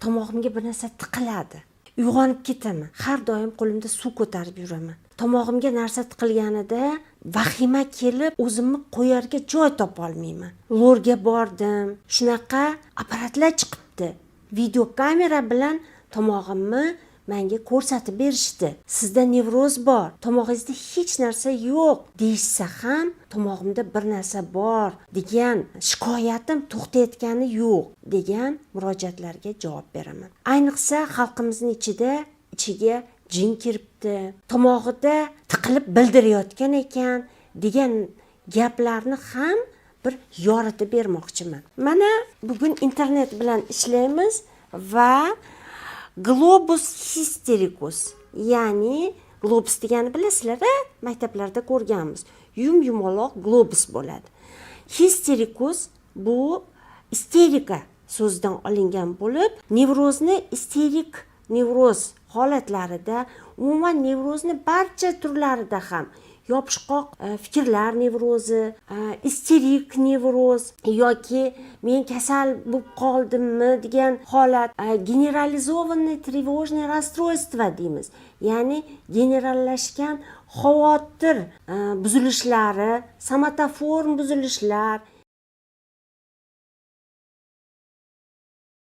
tomog'imga bir narsa tiqiladi. Uyg'onib ketaman. Har doim qo'limda suv ko'tarib yuraman. Tomog'imga narsa tiqilganida vahima kelib, o'zimni qo'yarga joy topa olmayman. Lorga bordim. Shunaqa apparatlar chiqibdi. Video kamera bilan tomog'imni menga ko'rsatib berishdi. Sizda nevroz bor, tomog'ingizda hech narsa yo'q deyishsa ham, tomog'imda bir narsa bor degan shikoyatim to'xtayotgani yo'q degan murojaatlarga javob beraman. Ayniqsa xalqimizning ichiga jin kiribdi, tomog'ida tiqilib bildirayotgan ekan degan gaplarni ham bir yoritib bermoqchiman. Mana bugun internet bilan ishlaymiz va globus hystericus, ya'ni globus degani bilasizlar, maktablarda ko'rganmiz. Yumaloq globus bo'ladi. Hystericus bu isterika so'zidan olingan bo'lib, nevrozni isterik nevroz holatlarida, umuman nevrozni barcha turlarida ham yopishqoq fikrlar nevrozi, isterik nevroz yoki men kasal bo'lib qoldimmi degan holat, generalizovanное тревожное расстройство deymiz. Ya'ni generallashgan xavotir buzilishlari, somatoform buzilishlar